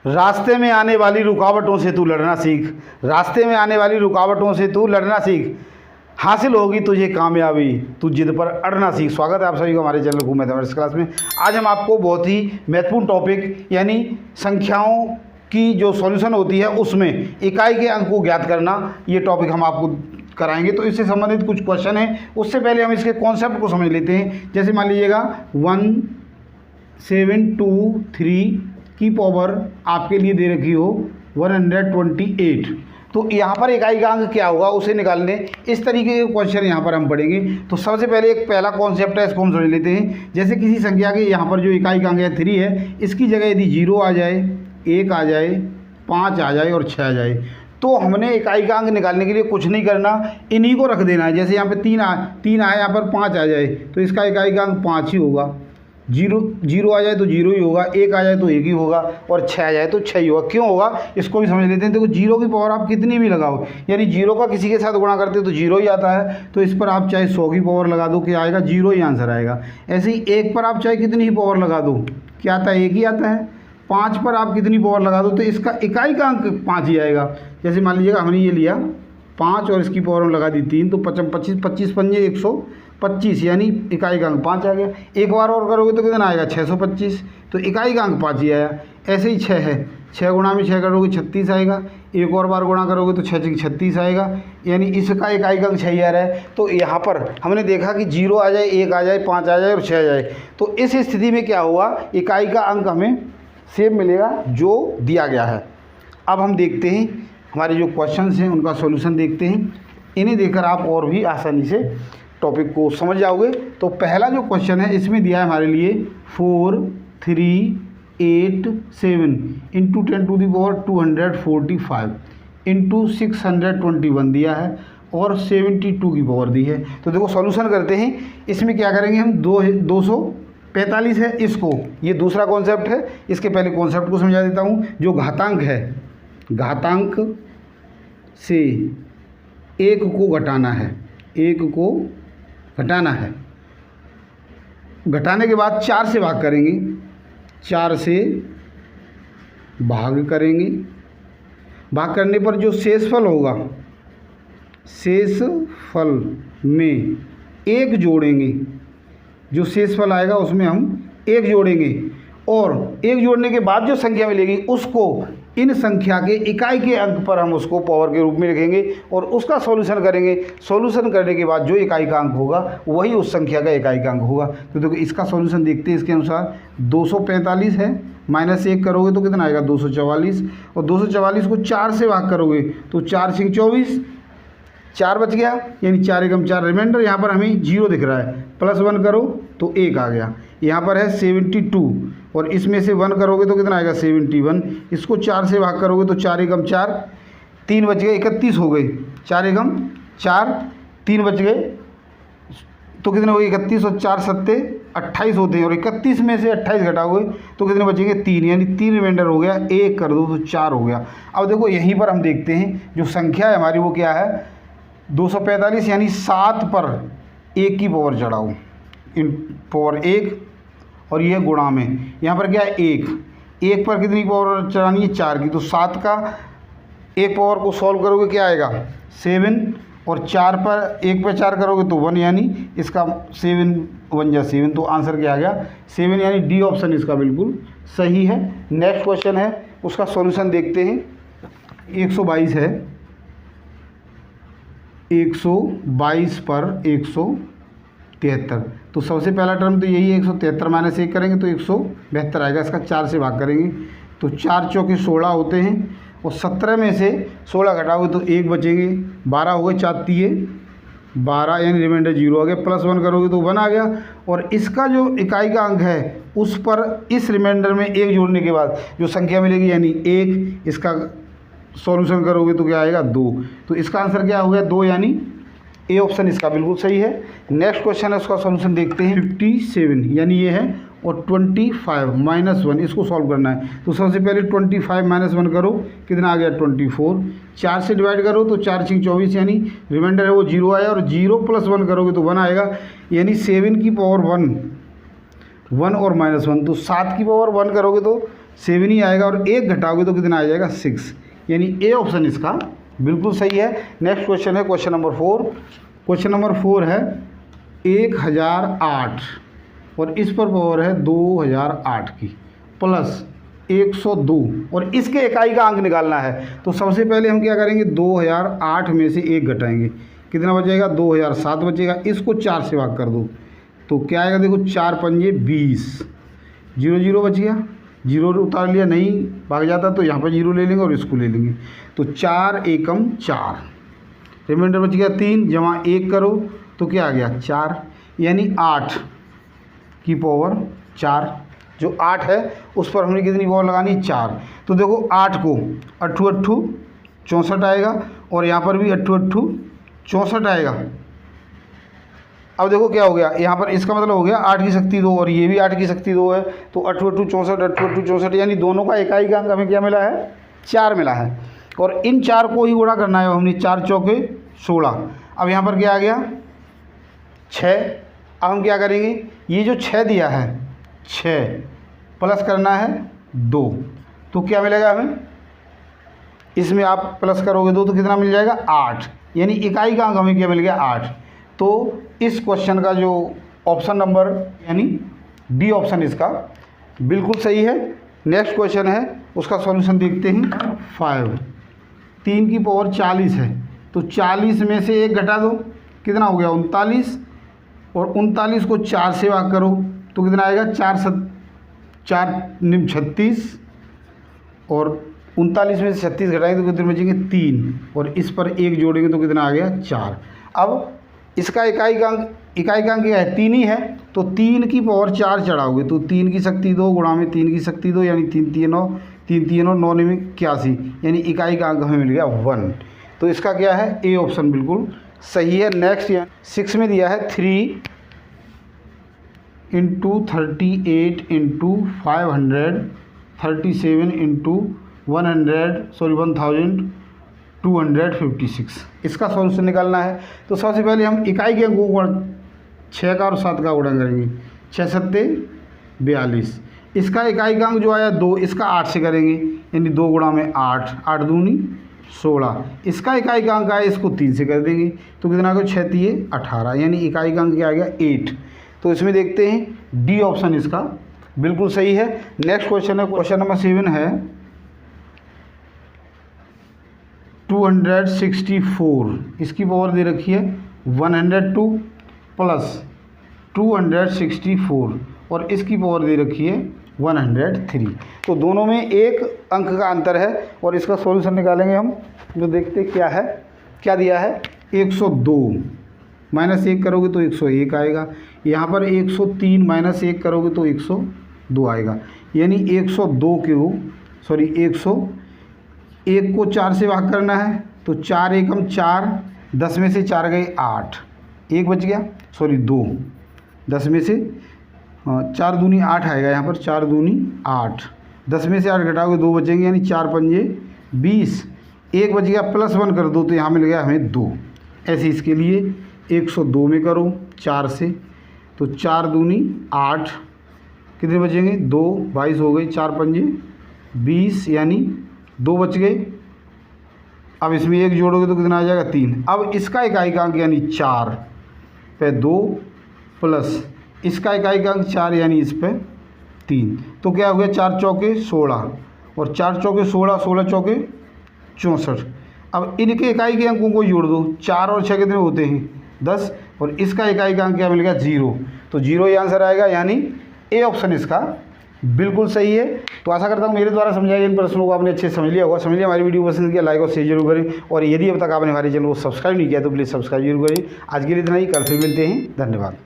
रास्ते में आने वाली रुकावटों से तू लड़ना सीख, रास्ते में आने वाली रुकावटों से तू लड़ना सीख, हासिल होगी तुझे कामयाबी, तू जिद पर अड़ना सीख। स्वागत है आप सभी को हमारे चैनल घूम मैथमेटिक्स क्लास में। आज हम आपको बहुत ही महत्वपूर्ण टॉपिक यानी संख्याओं की जो सॉल्यूशन होती है उसमें इकाई के अंक को ज्ञात करना, ये टॉपिक हम आपको कराएंगे। तो इससे संबंधित कुछ क्वेश्चन है, उससे पहले हम इसके कॉन्सेप्ट को समझ लेते हैं। जैसे मान लीजिएगा 1723 की पावर आपके लिए दे रखी हो 128, तो यहाँ पर इकाई का अंक क्या होगा उसे निकालने, इस तरीके के क्वेश्चन यहाँ पर हम पढ़ेंगे। तो सबसे पहले एक पहला कॉन्सेप्ट है, इसको हम समझ लेते हैं। जैसे किसी संख्या के यहाँ पर जो इकाई का अंक है 3 है, इसकी जगह यदि 0 आ जाए, 1 आ जाए, 5 आ जाए और 6 आ जाए, तो हमने इकाई का अंक निकालने के लिए कुछ नहीं करना, इन्हीं को रख देना है। जैसे यहाँ पे 3 आए, यहाँ पर 5 आ जाए तो इसका इकाई का अंक 5 ही होगा। 0 आ जाए तो 0 ही होगा, 1 आ जाए तो 1 ही होगा और 6 आ जाए तो 6 ही होगा। क्यों होगा इसको भी समझ लेते हैं। देखो 0 की पावर आप कितनी भी लगाओ, यानी 0 का किसी के साथ गुणा करते हो तो 0 ही आता है, तो इस पर आप चाहे 100 की पावर लगा दो, क्या आएगा? 0 ही आंसर आएगा। ऐसे ही 1 पर आप चाहे कितनी ही पावर लगा दो, क्या आता है? 1 ही आता है। 5 पर आप कितनी पावर लगा दो तो इसका इकाई का अंक 5 ही आएगा। जैसे मान लीजिएगा हमने ये लिया 5 और इसकी पावर हम लगा दी 3, तो 25 पंजे 125, यानी इकाई का अंक 5 आ गया। एक बार और करोगे तो कितना आएगा? 625, तो इकाई का अंक 5 ही आया। ऐसे ही 6 है, 6 गुणा में 6 करोगे 36 आएगा। एक और बार गुणा करोगे तो 6 36 आएगा, यानी इसका इकाई का अंक 6 ही आ रहा है। तो यहाँ पर हमने देखा कि 0 आ जाए, 1 आ जाए, 5 आ जाए और 6 आ जाए, तो इस स्थिति में क्या हुआ, इकाई का अंक हमें सेम मिलेगा जो दिया गया है। अब हम देखते हैं हमारे जो क्वेश्चंस हैं उनका सॉल्यूशन देखते हैं। इन्हें देखकर आप और भी आसानी से टॉपिक को समझ जाओगे। तो पहला जो क्वेश्चन है इसमें दिया है हमारे लिए 4387 इंटू 10⁻²45 इंटू 621 दिया है और 72 की पावर दी है। तो देखो सॉल्यूशन करते हैं। इसमें क्या करेंगे हम, 245 है इसको, ये दूसरा कॉन्सेप्ट है, इसके पहले कॉन्सेप्ट को समझा देता हूँ। जो घातांक है, घातांक से 1 को घटाना है, 1 को घटाना है। घटाने के बाद 4 से भाग करेंगे, 4 से भाग करेंगे। भाग करने पर जो शेषफल होगा, शेषफल में 1 जोड़ेंगे, जो शेषफल आएगा उसमें हम 1 जोड़ेंगे और 1 जोड़ने के बाद जो संख्या मिलेगी उसको इन संख्या के इकाई के अंक पर हम उसको पावर के रूप में लिखेंगे और उसका सॉल्यूशन करेंगे। सॉल्यूशन करने के बाद जो इकाई का अंक होगा वही उस संख्या का इकाई का अंक होगा। तो देखो इसका सॉल्यूशन देखते हैं। इसके अनुसार 245 है, -1 करोगे तो कितना आएगा? 244, और 244 को 4 से भाग करोगे तो 4 × 24, 4 बच गया, यानी 4 एकम 4 रिमाइंडर। यहाँ पर हमें 0 दिख रहा है, +1 करो तो 1 आ गया। यहाँ पर है 72 और इसमें से 1 करोगे तो कितना आएगा? 71। इसको 4 से भाग करोगे तो 4 एकम 4, 3 बच गए, 31 हो गए। 4 एकम 4, 3 बच गए तो कितने हो गए? 31 और 4 सत्ते 28 होते हैं, और 31 में से 28 घटाओगे तो कितने बचेंगे? 3, यानी 3 रिमाइंडर हो गया। 1 कर दो तो 4 हो गया। अब देखो यहीं पर हम देखते हैं जो संख्या है हमारी वो क्या है, 245, यानी 7 पर 1 की पावर चढ़ाओ, इन पावर 1 और ये गुणा में, यहाँ पर क्या है? 1 पर कितनी पावर चढ़ानी है? 4 की। तो 7 का 1 पावर को सॉल्व करोगे क्या आएगा? 7, और 4 पर 1 पर 4 करोगे तो 1, यानी इसका 7 1 जा 7, तो आंसर क्या आ गया? 7, यानी डी ऑप्शन इसका बिल्कुल सही है। नेक्स्ट क्वेश्चन है, उसका सॉल्यूशन देखते हैं। 122 है, 122 पर 173, तो सबसे पहला टर्म तो यही है, 173 - 1 करेंगे तो 172 आएगा। इसका 4 से भाग करेंगे तो 4 चौके 16 होते हैं, और 17 में से 16 घटाओगे तो 1 बचेंगे, 12 हो गए, 4 तिये 12, यानी रिमाइंडर 0 आ गया। +1 करोगे तो 1 आ गया, और इसका जो इकाई का अंक है उस पर इस रिमाइंडर में 1 जोड़ने के बाद जो संख्या मिलेगी यानी 1, इसका सॉल्यूशन करोगे तो क्या आएगा? 2। तो इसका आंसर क्या हो गया? 2, यानी ए ऑप्शन इसका बिल्कुल सही है। नेक्स्ट क्वेश्चन है, उसका सॉल्यूशन देखते हैं। 57, यानी ये है, और 25 - 1 इसको सॉल्व करना है। तो सबसे पहले 25 - 1 करो, कितना आ गया? 24। 4 से डिवाइड करो तो 4 × 24, यानी रिमाइंडर है वो 0 आया, और 0 + 1 करोगे तो 1 आएगा, यानी 7 की पावर 1 और -1, तो 7 की पावर 1 करोगे तो 7 ही आएगा, और 1 घटाओगे तो कितना आ जाएगा 6, यानी ए ऑप्शन इसका बिल्कुल सही है। नेक्स्ट क्वेश्चन है क्वेश्चन नंबर 4। क्वेश्चन नंबर 4 है 1008 और इस पर पावर है 2008 की प्लस 102 और इसके इकाई का अंक निकालना है। तो सबसे पहले हम क्या करेंगे, 2008 में से 1 घटाएंगे, कितना बचेगा 2007 बचेगा। इसको 4 से भाग कर दो तो क्या आएगा, देखो 4 पंजे 20, 0 0 बच गया, 0 उतार लिया, नहीं भाग जाता तो यहाँ पर 0 ले लेंगे और इसको ले लेंगे। तो 4 एकम 4, रिमाइंडर बच गया 3, जमा 1 करो तो क्या आ गया 4, यानी 8 की पावर 4। जो 8 है उस पर हमने कितनी पावर लगानी, 4। तो देखो 8 को 8 8 64 आएगा, और यहाँ पर भी 8 8 64 आएगा। अब देखो क्या हो गया, यहाँ पर इसका मतलब हो गया 8 की शक्ति 2 और ये भी 8 की शक्ति 2 है, तो 8 8 64 8 8 64, यानी दोनों का इकाई का अंक हमें क्या मिला है, 4 मिला है। और इन 4 को ही गुणा करना है हमने, 4 चौके 16। अब यहाँ पर क्या आ गया 6। अब हम क्या करेंगे, ये जो 6 दिया है 6 प्लस करना है 2, तो क्या मिलेगा हमें, इसमें आप प्लस करोगे 2 तो कितना मिल जाएगा 8, यानी इकाई का अंक हमें क्या मिल गया 8। तो इस क्वेश्चन का जो ऑप्शन नंबर यानी डी ऑप्शन इसका बिल्कुल सही है। नेक्स्ट क्वेश्चन है उसका सॉल्यूशन देखते हैं। 5 3 की पावर 40 है, तो 40 में से 1 घटा दो, कितना हो गया 39, और 39 को 4 से भाग करो तो कितना आएगा 4 निम 36, और 39 में से 36 घटाएंगे तो कितने बचेंगे 3, और इस पर 1 जोड़ेंगे तो कितना आ गया 4। अब इसका इकाई का अंक क्या है 3 ही है, तो 3 की पावर 4 चढ़ाओगे तो 3 की शक्ति 2 गुणा में 3 की शक्ति 2, यानी 3 3 9, 3 3 9 में 81, यानी इकाई का अंक हमें मिल गया 1। तो इसका क्या है, ए ऑप्शन बिल्कुल सही है। नेक्स्ट 6 में दिया है 3 × 38 × 537 × 1256, इसका सॉल्यूशन निकालना है। तो सबसे पहले हम इकाई के अंकों को 6 का और 7 का गुणा करेंगे, 6 7 42। इसका इकाई का अंक जो आया 2, इसका 8 से करेंगे, यानी 2 गुणा में 8, 8 दूनी 16। इसका इकाई का अंक आया, इसको 3 से कर देंगे तो कितना को 6 3 18, यानी इकाई का अंक क्या आ गया 8। तो इसमें देखते हैं डी ऑप्शन इसका बिल्कुल सही है। नेक्स्ट क्वेश्चन है क्वेश्चन नंबर 7 है 264, इसकी पावर दे रखी है 102 प्लस 264 और इसकी पावर दे रखी है 103। तो दोनों में 1 अंक का अंतर है और इसका सॉल्यूशन निकालेंगे हम। जो देखते क्या है, क्या दिया है 102 माइनस 1 करोगे तो 101 आएगा। यहाँ पर 103 माइनस 1 करोगे तो 102 आएगा, यानी 101 को 4 से भाग करना है तो 4 एकम 4, 10 में से 4 गए 8, 1 बच गया, 2, 10 में से 4 दूनी 8 आएगा, यहाँ पर 4 दूनी 8, 10 में से 8 घटाओगे 2 बचेंगे, यानी 4 पंजे 20, 1 बच गया, +1 कर दो तो यहाँ मिल गया हमें 2। ऐसे इसके लिए 102 में करो 4 से तो 4 दूनी 8, कितने बचेंगे 2, 22 हो गई, 4 पंजे 20, यानी 2 बच गए। अब इसमें 1 जोड़ोगे तो कितना आ जाएगा 3। अब इसका इकाई का अंक यानी 4 पे 2 प्लस इसका इकाई का अंक 4 यानी इस पे 3, तो क्या हो गया 4 चौके 16 और 4 चौके 16, 16 चौके 64। अब इनके इकाई के अंकों को जोड़ दो, 4 और 6 कितने होते हैं 10, और इसका इकाई का अंक क्या मिल गया 0, तो 0 ही आंसर आएगा, यानी ए ऑप्शन इसका बिल्कुल सही है। तो आशा करता हूँ मेरे द्वारा समझाए इन प्रश्नों को आपने अच्छे समझ लिया होगा। समझ लिया, हमारी वीडियो पसंद किया लाइक और शेयर जरूर करें, और यदि अब तक आपने हमारे चैनल को सब्सक्राइब नहीं किया तो प्लीज़ सब्सक्राइब जरूर करें। आज के लिए इतना ही, कल फिर मिलते हैं, धन्यवाद।